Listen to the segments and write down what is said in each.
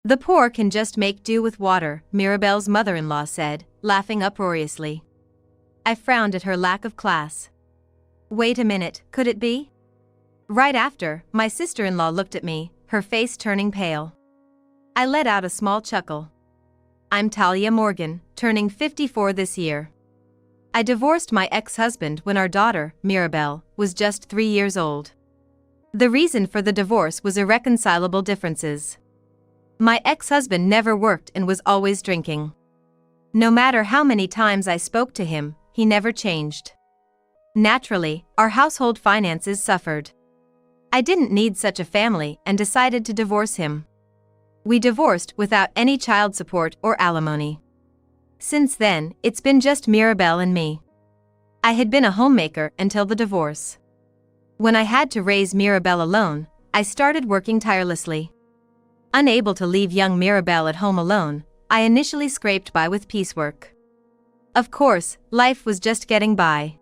The poor can just make do with water, Mirabelle's mother-in-law said, laughing uproariously. I frowned at her lack of class. Wait a minute, could it be? Right after, my sister-in-law looked at me, her face turning pale. I let out a small chuckle. I'm Talia Morgan, turning 54 this year. I divorced my ex-husband when our daughter, Mirabelle, was just 3 years old. The reason for the divorce was irreconcilable differences. My ex-husband never worked and was always drinking. No matter how many times I spoke to him, he never changed. Naturally, our household finances suffered. I didn't need such a family and decided to divorce him. We divorced without any child support or alimony. Since then, it's been just Mirabelle and me. I had been a homemaker until the divorce. When I had to raise Mirabelle alone, I started working tirelessly. Unable to leave young Mirabelle at home alone, I initially scraped by with piecework. Of course, life was just getting by.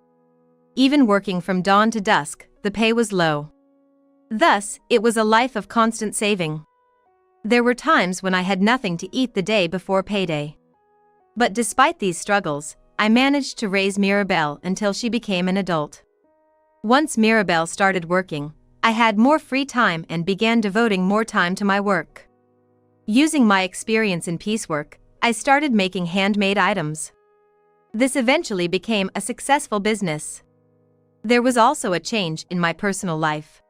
Even working from dawn to dusk, the pay was low. Thus, it was a life of constant saving. There were times when I had nothing to eat the day before payday. But despite these struggles, I managed to raise Mirabelle until she became an adult. Once Mirabelle started working, I had more free time and began devoting more time to my work. Using my experience in piecework, I started making handmade items. This eventually became a successful business. There was also a change in my personal life.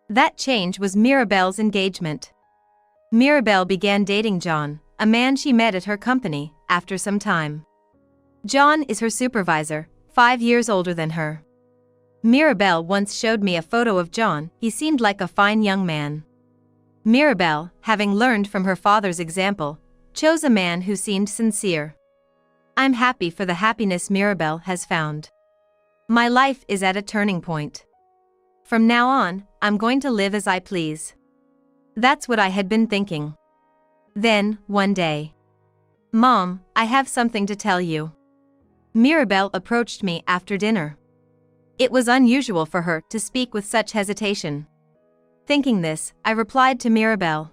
That change was Mirabelle's engagement. Mirabelle began dating John, a man she met at her company, after some time. John is her supervisor, 5 years older than her. Mirabelle once showed me a photo of John. He seemed like a fine young man. Mirabelle, having learned from her father's example, chose a man who seemed sincere. I'm happy for the happiness Mirabelle has found. My life is at a turning point. From now on, I'm going to live as I please. That's what I had been thinking. Then, one day. Mom, I have something to tell you. Mirabelle approached me after dinner. It was unusual for her to speak with such hesitation. Thinking this, I replied to Mirabelle.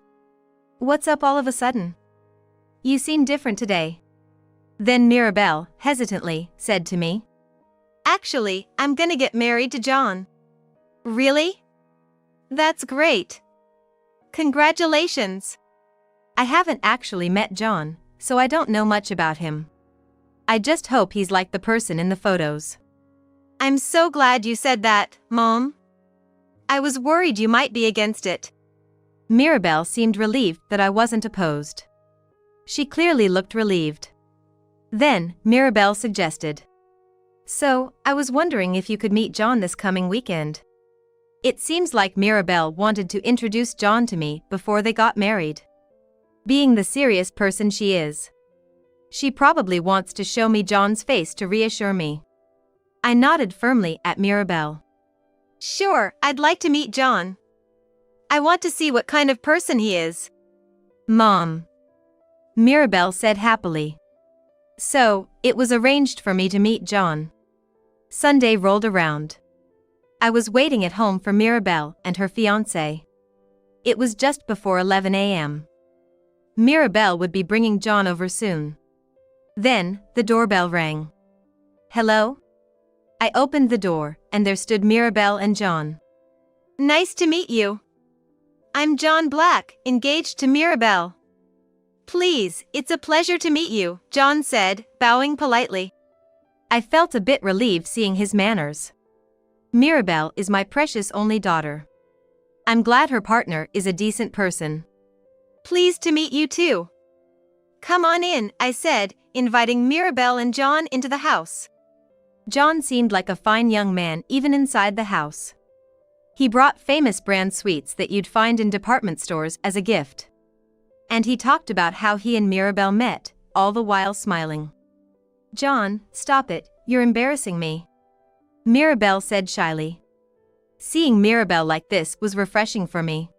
What's up all of a sudden? You seem different today. Then Mirabelle, hesitantly, said to me. Actually, I'm gonna get married to John. Really? That's great. Congratulations. I haven't actually met John, so I don't know much about him. I just hope he's like the person in the photos. I'm so glad you said that, Mom. I was worried you might be against it. Mirabelle seemed relieved that I wasn't opposed. She clearly looked relieved. Then, Mirabelle suggested. So, I was wondering if you could meet John this coming weekend. It seems like Mirabelle wanted to introduce John to me before they got married. Being the serious person she is. She probably wants to show me John's face to reassure me. I nodded firmly at Mirabelle. Sure, I'd like to meet John. I want to see what kind of person he is. Mom. Mirabelle said happily. So, it was arranged for me to meet John. Sunday rolled around. I was waiting at home for Mirabelle and her fiancé. It was just before 11 a.m. Mirabelle would be bringing John over soon. Then, the doorbell rang. Hello? I opened the door, and there stood Mirabelle and John. Nice to meet you. I'm John Black, engaged to Mirabelle. Please, it's a pleasure to meet you, John said, bowing politely. I felt a bit relieved seeing his manners. Mirabelle is my precious only daughter. I'm glad her partner is a decent person. Pleased to meet you too. Come on in, I said, inviting Mirabelle and John into the house. John seemed like a fine young man even inside the house. He brought famous brand sweets that you'd find in department stores as a gift. And he talked about how he and Mirabelle met, all the while smiling. John, stop it, you're embarrassing me. Mirabelle said shyly. Seeing Mirabelle like this was refreshing for me.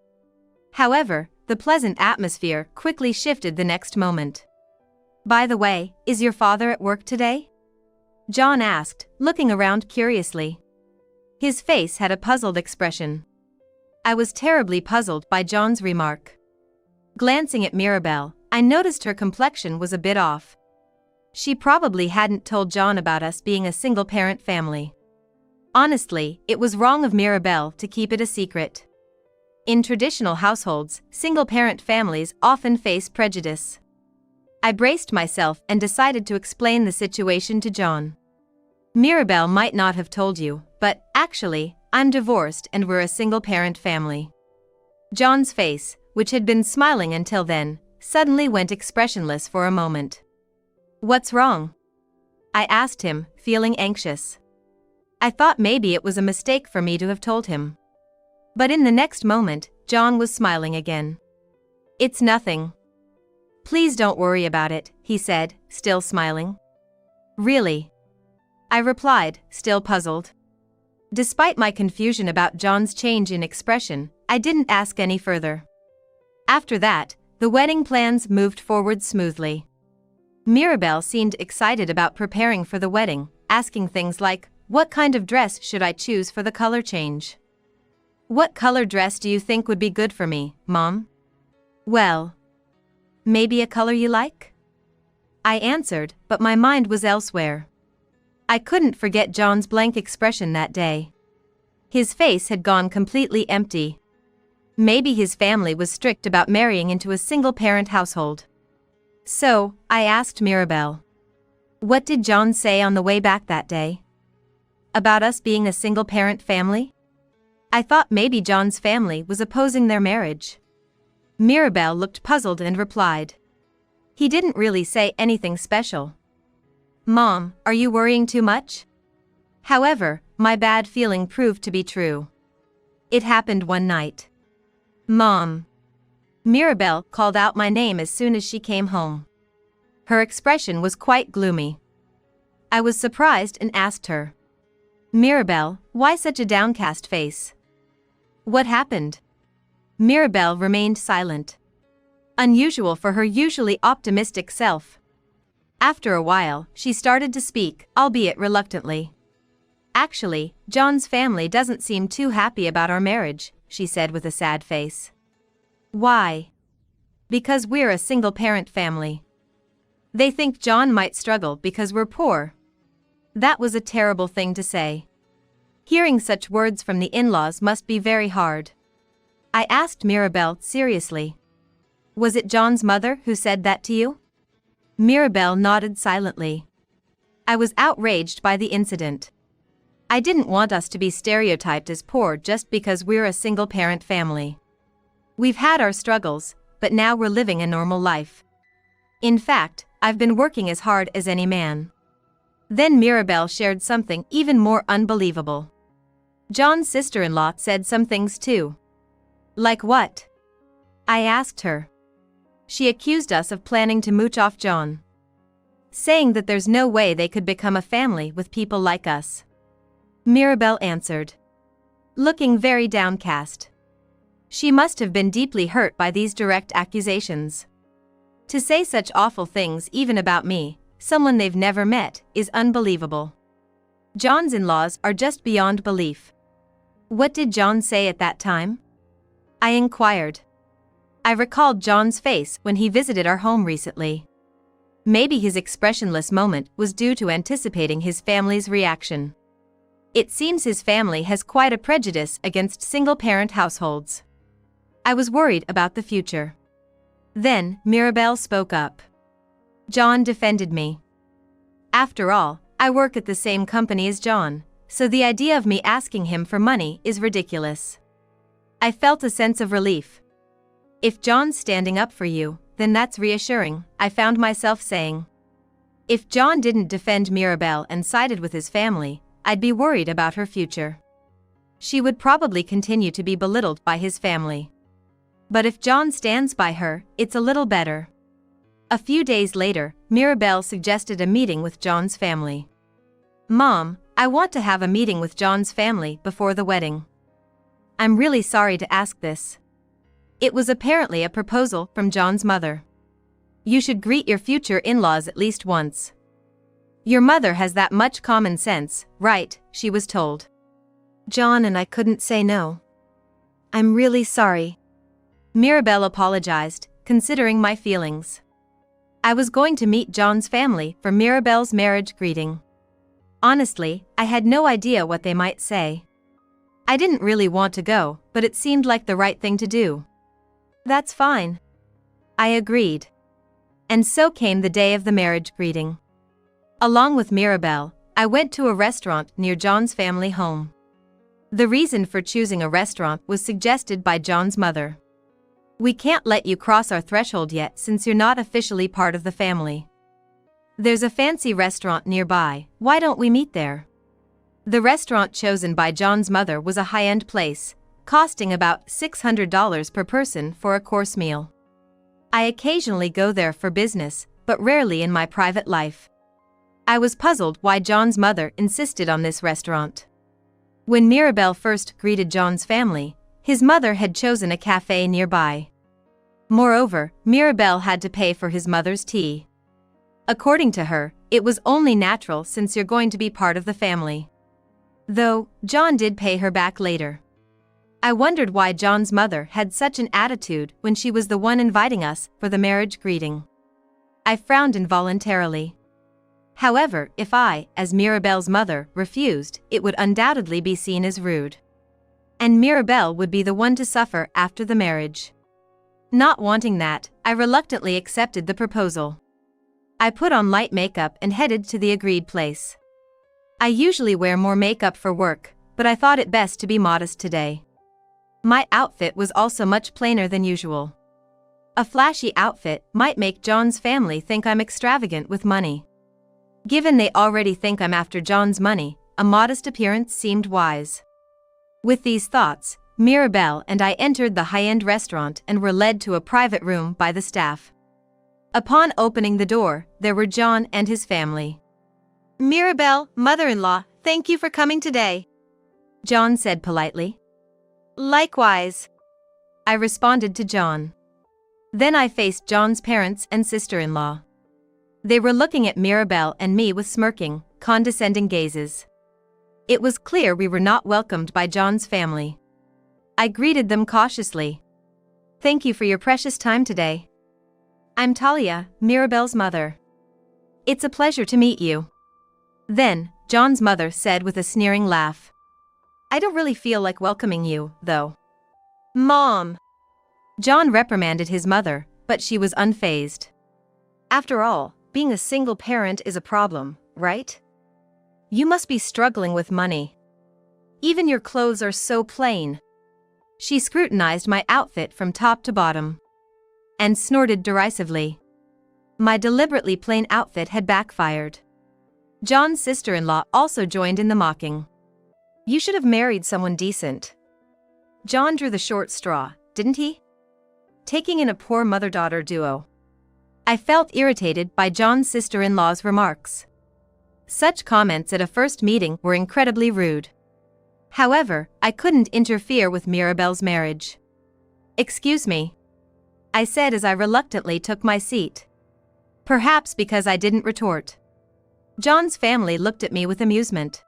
However, the pleasant atmosphere quickly shifted the next moment. By the way, is your father at work today? John asked, looking around curiously. His face had a puzzled expression. I was terribly puzzled by John's remark. Glancing at Mirabelle, I noticed her complexion was a bit off. She probably hadn't told John about us being a single-parent family. Honestly, it was wrong of Mirabelle to keep it a secret. In traditional households, single-parent families often face prejudice. I braced myself and decided to explain the situation to John. Mirabelle might not have told you, but, actually, I'm divorced and we're a single-parent family. John's face, which had been smiling until then, suddenly went expressionless for a moment. What's wrong? I asked him, feeling anxious. I thought maybe it was a mistake for me to have told him. But in the next moment, John was smiling again. It's nothing. Please don't worry about it, he said, still smiling. Really? I replied, still puzzled. Despite my confusion about John's change in expression, I didn't ask any further. After that, the wedding plans moved forward smoothly. Mirabelle seemed excited about preparing for the wedding, asking things like, what kind of dress should I choose for the color change? What color dress do you think would be good for me, Mom? Well, maybe a color you like? I answered, but my mind was elsewhere. I couldn't forget John's blank expression that day. His face had gone completely empty. Maybe his family was strict about marrying into a single-parent household. So, I asked Mirabelle. What did John say on the way back that day? About us being a single-parent family? I thought maybe John's family was opposing their marriage. Mirabelle looked puzzled and replied. He didn't really say anything special. Mom, are you worrying too much? However, my bad feeling proved to be true. It happened one night. Mom. Mirabelle called out my name as soon as she came home. Her expression was quite gloomy. I was surprised and asked her. Mirabelle, why such a downcast face? What happened? Mirabelle remained silent. Unusual for her usually optimistic self. After a while, she started to speak, albeit reluctantly. Actually, John's family doesn't seem too happy about our marriage, she said with a sad face. Why? Because we're a single-parent family. They think John might struggle because we're poor. That was a terrible thing to say. Hearing such words from the in-laws must be very hard. I asked Mirabelle seriously. Was it John's mother who said that to you? Mirabelle nodded silently. I was outraged by the incident. I didn't want us to be stereotyped as poor just because we're a single-parent family. We've had our struggles, but now we're living a normal life. In fact, I've been working as hard as any man. Then Mirabelle shared something even more unbelievable. John's sister-in-law said some things too. Like what? I asked her. She accused us of planning to mooch off John. Saying that there's no way they could become a family with people like us. Mirabelle answered. Looking very downcast. She must have been deeply hurt by these direct accusations. To say such awful things even about me, someone they've never met, is unbelievable. John's in-laws are just beyond belief. What did John say at that time? I inquired. I recalled John's face when he visited our home recently. Maybe his expressionless moment was due to anticipating his family's reaction. It seems his family has quite a prejudice against single-parent households. I was worried about the future. Then, Mirabelle spoke up. John defended me. After all, I work at the same company as John, so the idea of me asking him for money is ridiculous. I felt a sense of relief. If John's standing up for you, then that's reassuring, I found myself saying. If John didn't defend Mirabelle and sided with his family, I'd be worried about her future. She would probably continue to be belittled by his family. But if John stands by her, it's a little better. A few days later, Mirabelle suggested a meeting with John's family. Mom, I want to have a meeting with John's family before the wedding. I'm really sorry to ask this. It was apparently a proposal from John's mother. You should greet your future in-laws at least once. Your mother has that much common sense, right? She was told. John and I couldn't say no. I'm really sorry. Mirabelle apologized, considering my feelings. I was going to meet John's family for Mirabelle's marriage greeting. Honestly, I had no idea what they might say. I didn't really want to go, but it seemed like the right thing to do. That's fine, I agreed. And so came the day of the marriage greeting. Along with Mirabelle, I went to a restaurant near John's family home. The reason for choosing a restaurant was suggested by John's mother. We can't let you cross our threshold yet since you're not officially part of the family. There's a fancy restaurant nearby, why don't we meet there? The restaurant chosen by John's mother was a high-end place, costing about $600 per person for a course meal. I occasionally go there for business, but rarely in my private life. I was puzzled why John's mother insisted on this restaurant. When Mirabelle first greeted John's family, his mother had chosen a cafe nearby. Moreover, Mirabelle had to pay for his mother's tea. According to her, it was only natural since you're going to be part of the family. Though, John did pay her back later. I wondered why John's mother had such an attitude when she was the one inviting us for the marriage greeting. I frowned involuntarily. However, if I, as Mirabelle's mother, refused, it would undoubtedly be seen as rude. And Mirabelle would be the one to suffer after the marriage. Not wanting that, I reluctantly accepted the proposal. I put on light makeup and headed to the agreed place. I usually wear more makeup for work, but I thought it best to be modest today. My outfit was also much plainer than usual. A flashy outfit might make John's family think I'm extravagant with money. Given they already think I'm after John's money, a modest appearance seemed wise. With these thoughts, Mirabelle and I entered the high-end restaurant and were led to a private room by the staff. Upon opening the door, there were John and his family. "Mirabelle, mother-in-law, thank you for coming today," John said politely. "Likewise," I responded to John. Then I faced John's parents and sister-in-law. They were looking at Mirabelle and me with smirking, condescending gazes. It was clear we were not welcomed by John's family. I greeted them cautiously. "Thank you for your precious time today. I'm Talia, Mirabelle's mother. It's a pleasure to meet you." Then, John's mother said with a sneering laugh, "I don't really feel like welcoming you, though." "Mom!" John reprimanded his mother, but she was unfazed. "After all, being a single parent is a problem, right? You must be struggling with money. Even your clothes are so plain." She scrutinized my outfit from top to bottom and snorted derisively. My deliberately plain outfit had backfired. John's sister-in-law also joined in the mocking. "You should have married someone decent." John drew the short straw, didn't he? Taking in a poor mother-daughter duo. I felt irritated by John's sister-in-law's remarks. Such comments at a first meeting were incredibly rude. However, I couldn't interfere with Mirabelle's marriage. "Excuse me," I said as I reluctantly took my seat. Perhaps because I didn't retort. John's family looked at me with amusement.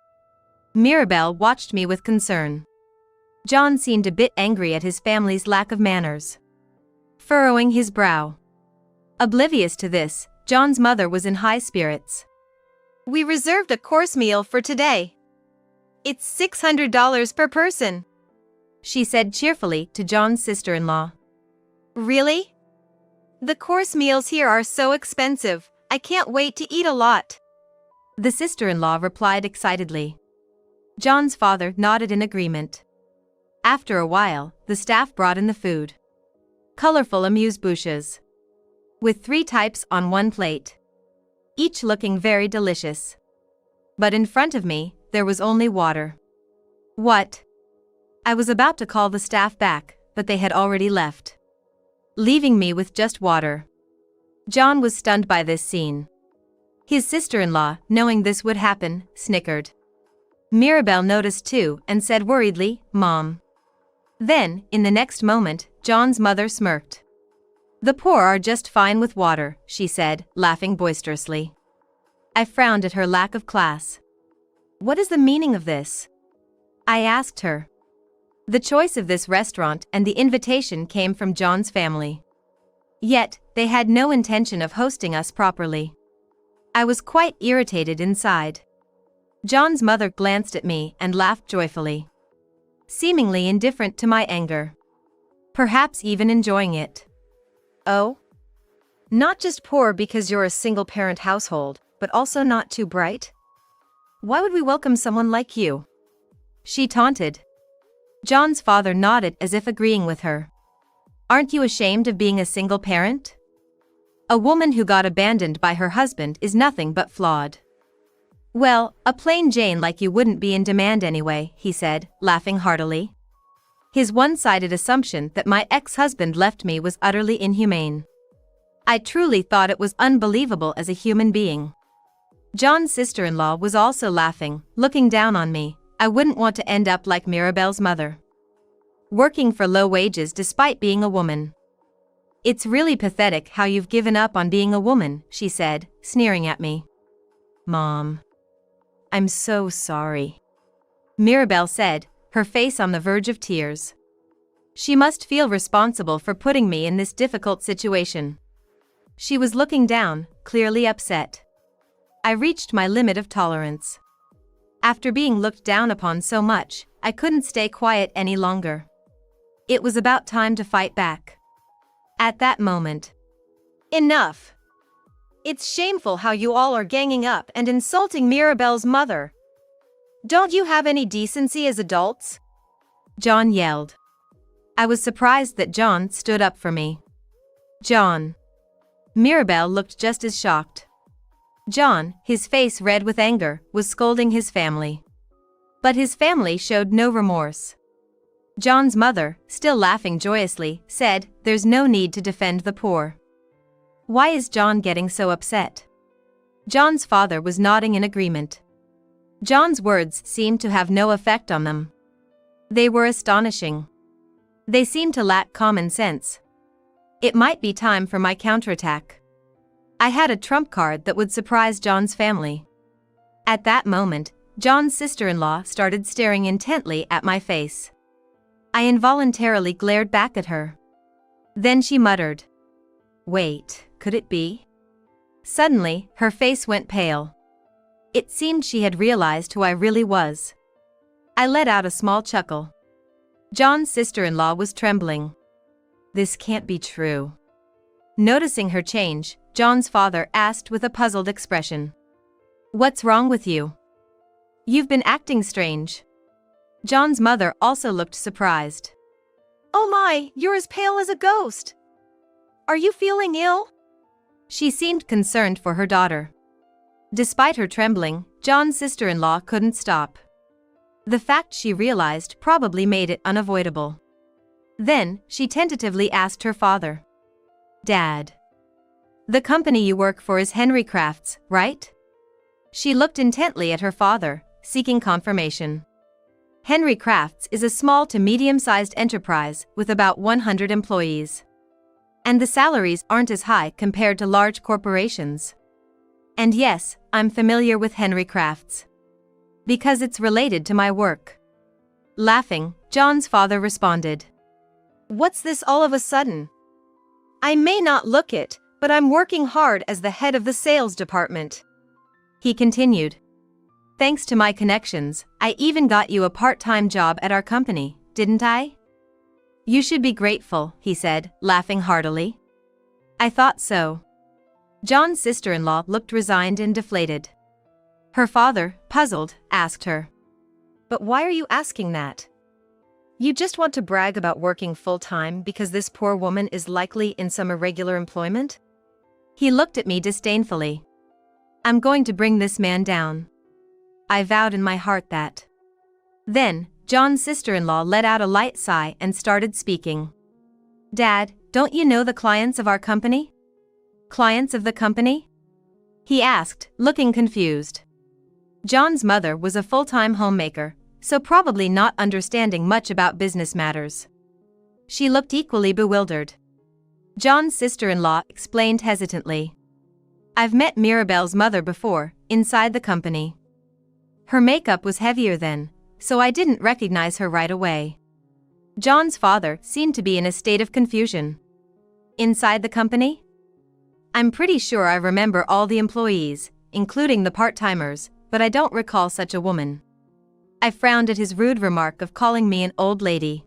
Mirabelle watched me with concern. John seemed a bit angry at his family's lack of manners. Furrowing his brow. Oblivious to this, John's mother was in high spirits. "We reserved a course meal for today. It's $600 per person," she said cheerfully to John's sister-in-law. "Really? The course meals here are so expensive, I can't wait to eat a lot," the sister-in-law replied excitedly. John's father nodded in agreement. After a while, the staff brought in the food. Colorful amuse-bouches. With 3 types on one plate. Each looking very delicious. But in front of me, there was only water. What? I was about to call the staff back, but they had already left, leaving me with just water. John was stunned by this scene. His sister-in-law, knowing this would happen, snickered. Mirabelle noticed too and said worriedly, "Mom." Then, in the next moment, John's mother smirked. "The poor are just fine with water," she said, laughing boisterously. I frowned at her lack of class. "What is the meaning of this?" I asked her. The choice of this restaurant and the invitation came from John's family. Yet, they had no intention of hosting us properly. I was quite irritated inside. John's mother glanced at me and laughed joyfully, seemingly indifferent to my anger. Perhaps even enjoying it. Oh? Not just poor because you're a single-parent household, but also not too bright? Why would we welcome someone like you? She taunted. John's father nodded as if agreeing with her. Aren't you ashamed of being a single parent? A woman who got abandoned by her husband is nothing but flawed. Well, a plain Jane like you wouldn't be in demand anyway, he said, laughing heartily. His one-sided assumption that my ex-husband left me was utterly inhumane. I truly thought it was unbelievable as a human being. John's sister-in-law was also laughing, looking down on me. I wouldn't want to end up like Mirabelle's mother, working for low wages despite being a woman. It's really pathetic how you've given up on being a woman, she said, sneering at me. Mom. I'm so sorry, Mirabelle said, her face on the verge of tears. She must feel responsible for putting me in this difficult situation. She was looking down, clearly upset. I reached my limit of tolerance. After being looked down upon so much, I couldn't stay quiet any longer. It was about time to fight back. At that moment. Enough! It's shameful how you all are ganging up and insulting Mirabelle's mother. Don't you have any decency as adults? John yelled. I was surprised that John stood up for me. John. Mirabelle looked just as shocked. John, his face red with anger, was scolding his family. But his family showed no remorse. John's mother, still laughing joyously, said, "There's no need to defend the poor. Why is John getting so upset?" John's father was nodding in agreement. John's words seemed to have no effect on them. They were astonishing. They seemed to lack common sense. It might be time for my counterattack. I had a trump card that would surprise John's family. At that moment, John's sister-in-law started staring intently at my face. I involuntarily glared back at her. Then she muttered, "Wait, could it be?" Suddenly, her face went pale. It seemed she had realized who I really was. I let out a small chuckle. John's sister-in-law was trembling. This can't be true. Noticing her change, John's father asked with a puzzled expression. What's wrong with you? You've been acting strange. John's mother also looked surprised. Oh my, you're as pale as a ghost. Are you feeling ill? She seemed concerned for her daughter. Despite her trembling, John's sister-in-law couldn't stop. The fact she realized probably made it unavoidable. Then, she tentatively asked her father. Dad. The company you work for is Henry Crafts, right? She looked intently at her father, seeking confirmation. Henry Crafts is a small to medium-sized enterprise with about 100 employees. And the salaries aren't as high compared to large corporations. And yes, I'm familiar with Henry Crafts. Because it's related to my work. Laughing, John's father responded. What's this all of a sudden? I may not look it, but I'm working hard as the head of the sales department. He continued. Thanks to my connections, I even got you a part-time job at our company, didn't I? You should be grateful, he said, laughing heartily. I thought so. John's sister-in-law looked resigned and deflated. Her father, puzzled, asked her. But why are you asking that? You just want to brag about working full-time because this poor woman is likely in some irregular employment? He looked at me disdainfully. I'm going to bring this man down. I vowed in my heart that. Then, John's sister-in-law let out a light sigh and started speaking. Dad, don't you know the clients of our company? Clients of the company? He asked, looking confused. John's mother was a full-time homemaker, so probably not understanding much about business matters. She looked equally bewildered. John's sister-in-law explained hesitantly. I've met Mirabelle's mother before, inside the company. Her makeup was heavier then, so I didn't recognize her right away. John's father seemed to be in a state of confusion. Inside the company? I'm pretty sure I remember all the employees, including the part-timers, but I don't recall such a woman. I frowned at his rude remark of calling me an old lady.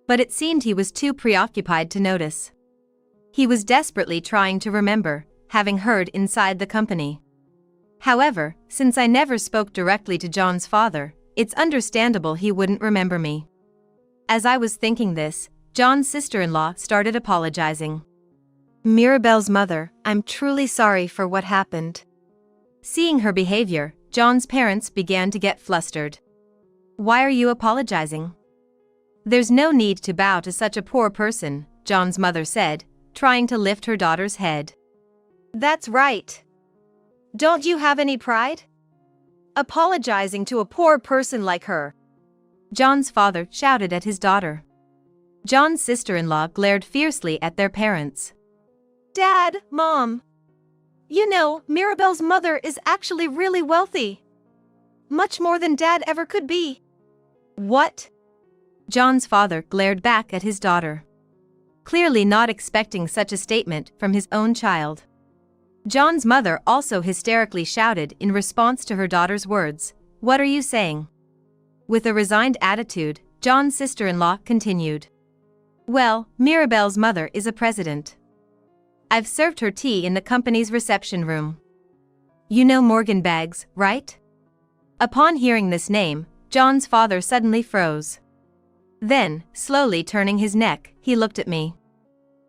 But it seemed he was too preoccupied to notice. He was desperately trying to remember, having heard inside the company. However, since I never spoke directly to John's father, it's understandable he wouldn't remember me. As I was thinking this, John's sister-in-law started apologizing. Mirabelle's mother, I'm truly sorry for what happened. Seeing her behavior, John's parents began to get flustered. Why are you apologizing? There's no need to bow to such a poor person, John's mother said, trying to lift her daughter's head. That's right. Don't you have any pride? Apologizing to a poor person like her. John's father shouted at his daughter. John's sister-in-law glared fiercely at their parents. Dad, Mom. You know, Mirabelle's mother is actually really wealthy. Much more than Dad ever could be. What? John's father glared back at his daughter. Clearly not expecting such a statement from his own child. John's mother also hysterically shouted in response to her daughter's words, "What are you saying?" With a resigned attitude, John's sister-in-law continued. Well, Mirabelle's mother is a president. I've served her tea in the company's reception room. You know Morgan Baggs, right? Upon hearing this name, John's father suddenly froze. Then, slowly turning his neck, he looked at me.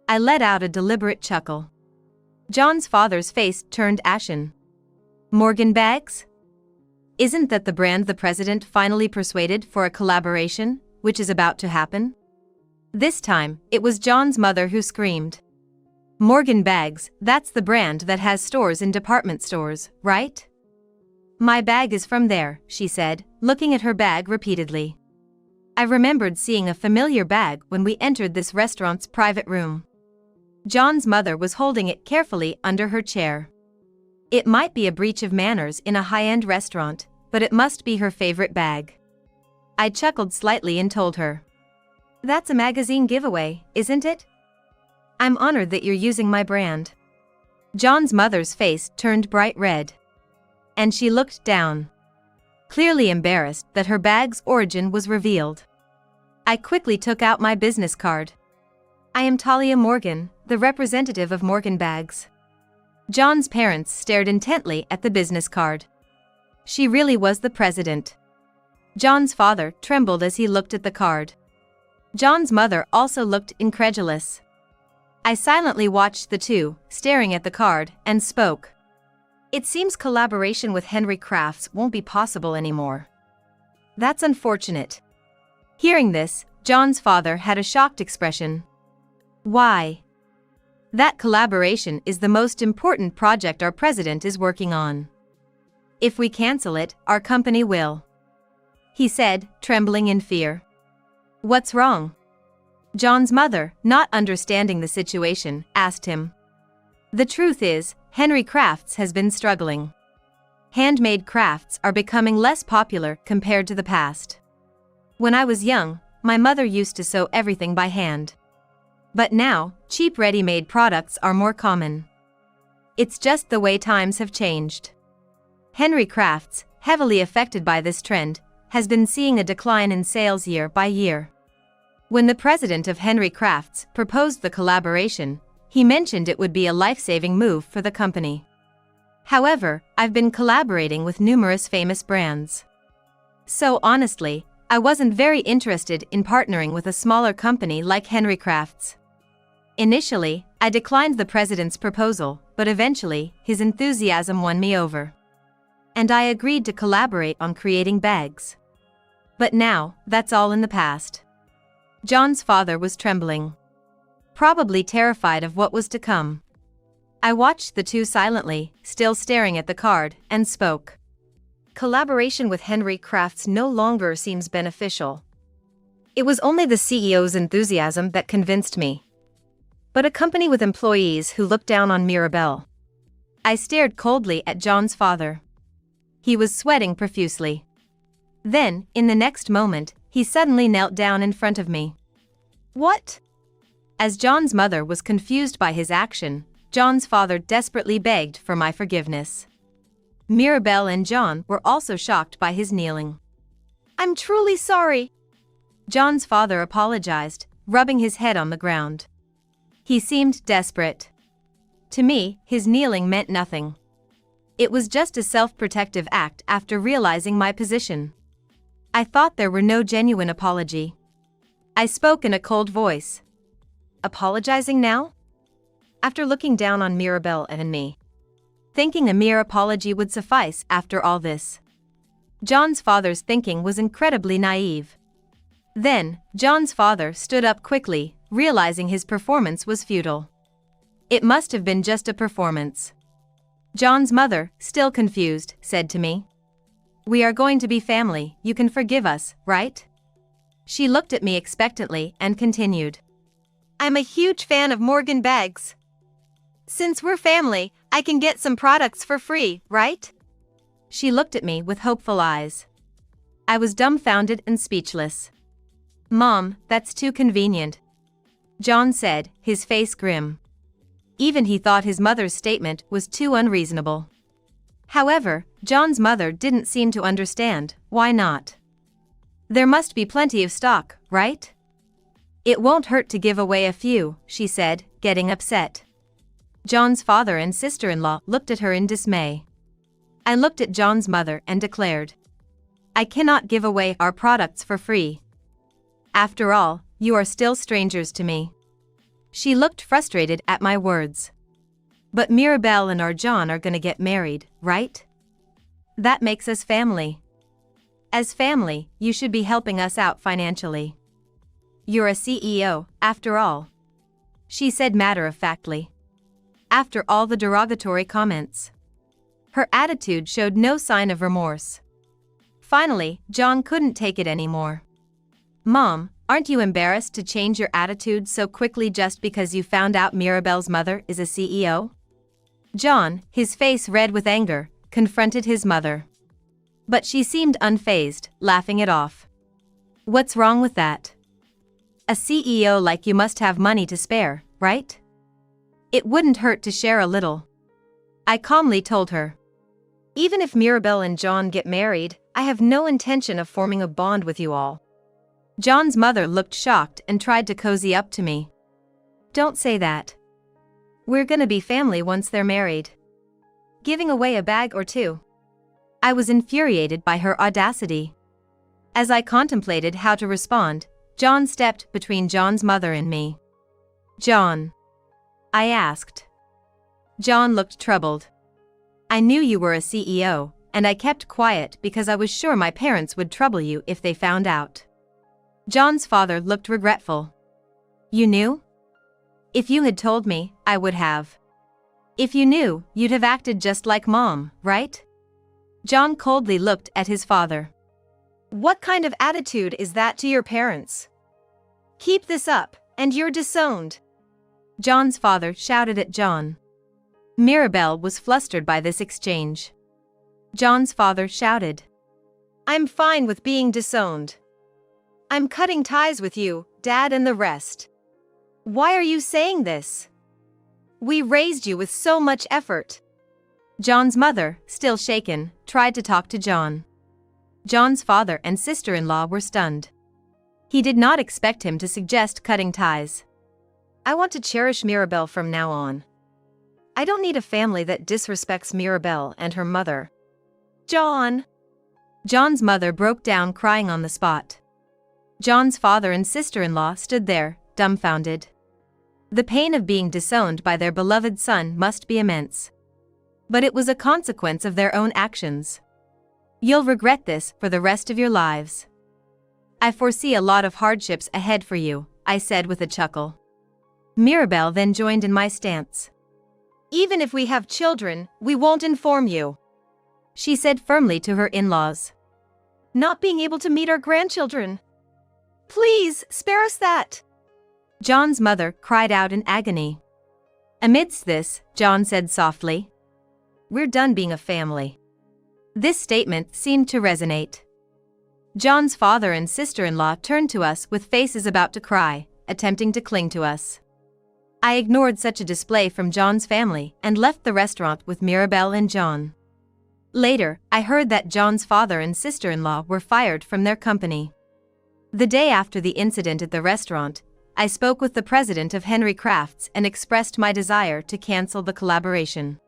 I let out a deliberate chuckle. John's father's face turned ashen. Morgan Baggs? Isn't that the brand the president finally persuaded for a collaboration, which is about to happen? This time, it was John's mother who screamed. Morgan Baggs, that's the brand that has stores in department stores, right? My bag is from there, she said, looking at her bag repeatedly. I remembered seeing a familiar bag when we entered this restaurant's private room. John's mother was holding it carefully under her chair. It might be a breach of manners in a high-end restaurant, but it must be her favorite bag. I chuckled slightly and told her. That's a magazine giveaway, isn't it? I'm honored that you're using my brand. John's mother's face turned bright red. And she looked down. Clearly embarrassed that her bag's origin was revealed. I quickly took out my business card. I am Talia Morgan, the representative of Morgan Baggs. John's parents stared intently at the business card. She really was the president. John's father trembled as he looked at the card. John's mother also looked incredulous. I silently watched the two, staring at the card, and spoke. It seems collaboration with Henry Crafts won't be possible anymore. That's unfortunate. Hearing this, John's father had a shocked expression. Why? That collaboration is the most important project our president is working on. If we cancel it, our company will. He said, trembling in fear. What's wrong? John's mother, not understanding the situation, asked him. The truth is, Henry Crafts has been struggling. Handmade crafts are becoming less popular compared to the past. When I was young, my mother used to sew everything by hand. But now, cheap ready-made products are more common. It's just the way times have changed. Henry Crafts, heavily affected by this trend, has been seeing a decline in sales year by year. When the president of Henry Crafts proposed the collaboration, he mentioned it would be a life-saving move for the company. However, I've been collaborating with numerous famous brands. So honestly, I wasn't very interested in partnering with a smaller company like Henry Crafts. Initially, I declined the president's proposal, but eventually, his enthusiasm won me over. And I agreed to collaborate on creating bags. But now, that's all in the past. John's father was trembling. Probably terrified of what was to come. I watched the two silently, still staring at the card, and spoke. Collaboration with Henry Crafts no longer seems beneficial. It was only the CEO's enthusiasm that convinced me. But a company with employees who looked down on Mirabelle. I stared coldly at John's father. He was sweating profusely. Then, in the next moment, he suddenly knelt down in front of me. What? As John's mother was confused by his action, John's father desperately begged for my forgiveness. Mirabelle and John were also shocked by his kneeling. "I'm truly sorry." John's father apologized, rubbing his head on the ground. He seemed desperate. To me, his kneeling meant nothing. It was just a self-protective act after realizing my position. I thought there were no genuine apology. I spoke in a cold voice. "Apologizing now?" After looking down on Mirabelle and me. Thinking a mere apology would suffice after all this. John's father's thinking was incredibly naive. Then, John's father stood up quickly, realizing his performance was futile. It must have been just a performance. John's mother, still confused, said to me, "We are going to be family, you can forgive us, right?" She looked at me expectantly and continued. "I'm a huge fan of Morgan bags. Since we're family, I can get some products for free, right?" She looked at me with hopeful eyes. I was dumbfounded and speechless. "Mom, that's too convenient," John said, his face grim. Even he thought his mother's statement was too unreasonable. However, John's mother didn't seem to understand. Why not? "There must be plenty of stock, right? It won't hurt to give away a few," she said, getting upset. John's father and sister-in-law looked at her in dismay. I looked at John's mother and declared, "I cannot give away our products for free. After all, you are still strangers to me." She looked frustrated at my words. "But Mirabelle and our John are gonna get married, right? That makes us family. As family, you should be helping us out financially. You're a CEO, after all," she said matter-of-factly. After all the derogatory comments, her attitude showed no sign of remorse. Finally, John couldn't take it anymore. "Mom, aren't you embarrassed to change your attitude so quickly just because you found out Mirabelle's mother is a CEO?" John, his face red with anger, confronted his mother. But she seemed unfazed, laughing it off. "What's wrong with that? A CEO like you must have money to spare, right? It wouldn't hurt to share a little," I calmly told her. "Even if Mirabelle and John get married, I have no intention of forming a bond with you all." John's mother looked shocked and tried to cozy up to me. "Don't say that. We're gonna be family once they're married. Giving away a bag or two." I was infuriated by her audacity. As I contemplated how to respond, John stepped between John's mother and me. "John," I asked. John looked troubled. "I knew you were a CEO, and I kept quiet because I was sure my parents would trouble you if they found out." John's father looked regretful. "You knew? If you had told me, I would have. If you knew, you'd have acted just like Mom, right?" John coldly looked at his father. "What kind of attitude is that to your parents? Keep this up, and you're disowned," John's father shouted at John. Mirabelle was flustered by this exchange. John's father shouted, "I'm fine with being disowned. I'm cutting ties with you, Dad and the rest. Why are you saying this? We raised you with so much effort." John's mother, still shaken, tried to talk to John. John's father and sister-in-law were stunned. He did not expect him to suggest cutting ties. "I want to cherish Mirabelle from now on. I don't need a family that disrespects Mirabelle and her mother." "John!" John's mother broke down crying on the spot. John's father and sister-in-law stood there, dumbfounded. The pain of being disowned by their beloved son must be immense. But it was a consequence of their own actions. "You'll regret this for the rest of your lives. I foresee a lot of hardships ahead for you," I said with a chuckle. Mirabelle then joined in my stance. "Even if we have children, we won't inform you," she said firmly to her in-laws. "Not being able to meet our grandchildren. Please, spare us that." John's mother cried out in agony. Amidst this, John said softly, "We're done being a family." This statement seemed to resonate. John's father and sister-in-law turned to us with faces about to cry, attempting to cling to us. I ignored such a display from John's family and left the restaurant with Mirabelle and John. Later, I heard that John's father and sister-in-law were fired from their company. The day after the incident at the restaurant, I spoke with the president of Henry Crafts and expressed my desire to cancel the collaboration.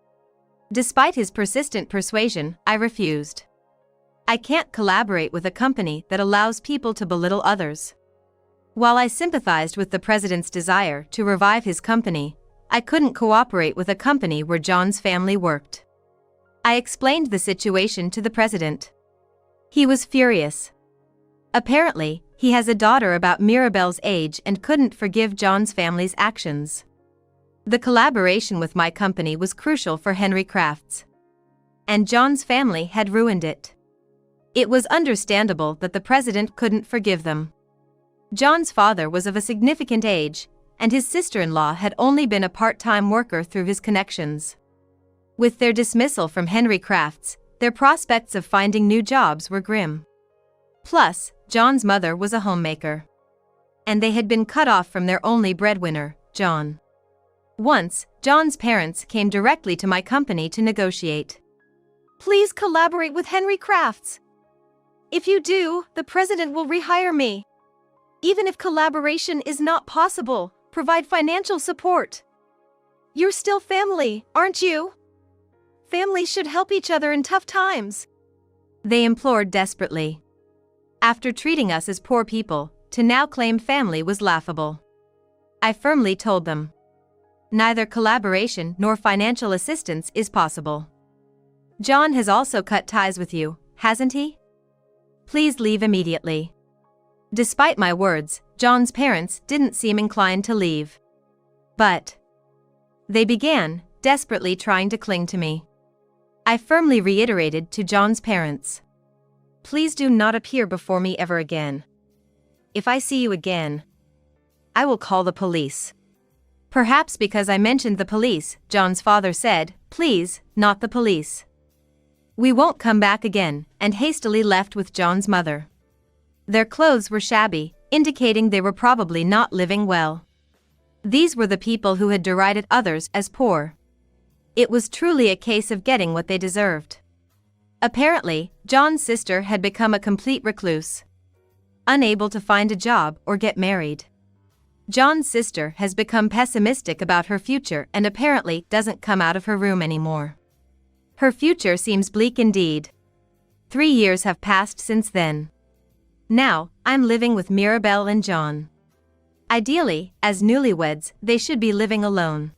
Despite his persistent persuasion, I refused. I can't collaborate with a company that allows people to belittle others. While I sympathized with the president's desire to revive his company, I couldn't cooperate with a company where John's family worked. I explained the situation to the president. He was furious. Apparently, he has a daughter about Mirabelle's age and couldn't forgive John's family's actions. The collaboration with my company was crucial for Henry Crafts. And John's family had ruined it. It was understandable that the president couldn't forgive them. John's father was of a significant age, and his sister-in-law had only been a part-time worker through his connections. With their dismissal from Henry Crafts, their prospects of finding new jobs were grim. Plus, John's mother was a homemaker. And they had been cut off from their only breadwinner, John. Once, John's parents came directly to my company to negotiate. "Please collaborate with Henry Crafts. If you do, the president will rehire me. Even if collaboration is not possible, provide financial support. You're still family, aren't you? Families should help each other in tough times," they implored desperately. After treating us as poor people, to now claim family was laughable. I firmly told them, neither collaboration nor financial assistance is possible. John has also cut ties with you, hasn't he? Please leave immediately. Despite my words, John's parents didn't seem inclined to leave. But they began, desperately trying to cling to me. I firmly reiterated to John's parents, "Please do not appear before me ever again. If I see you again, I will call the police." Perhaps because I mentioned the police, John's father said, "Please, not the police. We won't come back again," and hastily left with John's mother. Their clothes were shabby, indicating they were probably not living well. These were the people who had derided others as poor. It was truly a case of getting what they deserved. Apparently, John's sister had become a complete recluse, unable to find a job or get married. John's sister has become pessimistic about her future and apparently doesn't come out of her room anymore. Her future seems bleak indeed. 3 years have passed since then. Now, I'm living with Mirabelle and John. Ideally, as newlyweds, they should be living alone.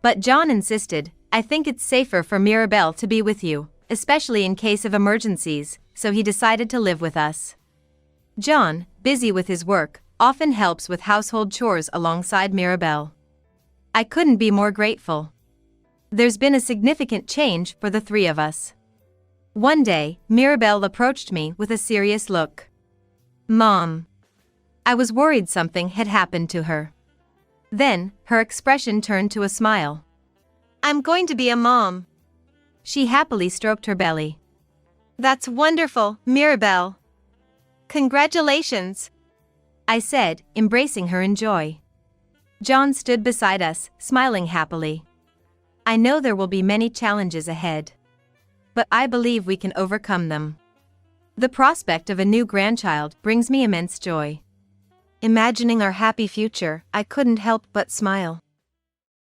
But John insisted, "I think it's safer for Mirabelle to be with you, especially in case of emergencies," so he decided to live with us. John, busy with his work, often helps with household chores alongside Mirabelle. I couldn't be more grateful. There's been a significant change for the three of us. One day, Mirabelle approached me with a serious look. "Mom." I was worried something had happened to her. Then, her expression turned to a smile. "I'm going to be a mom." She happily stroked her belly. "That's wonderful, Mirabelle. Congratulations," I said, embracing her in joy. John stood beside us, smiling happily. "I know there will be many challenges ahead. But I believe we can overcome them. The prospect of a new grandchild brings me immense joy. Imagining our happy future, I couldn't help but smile."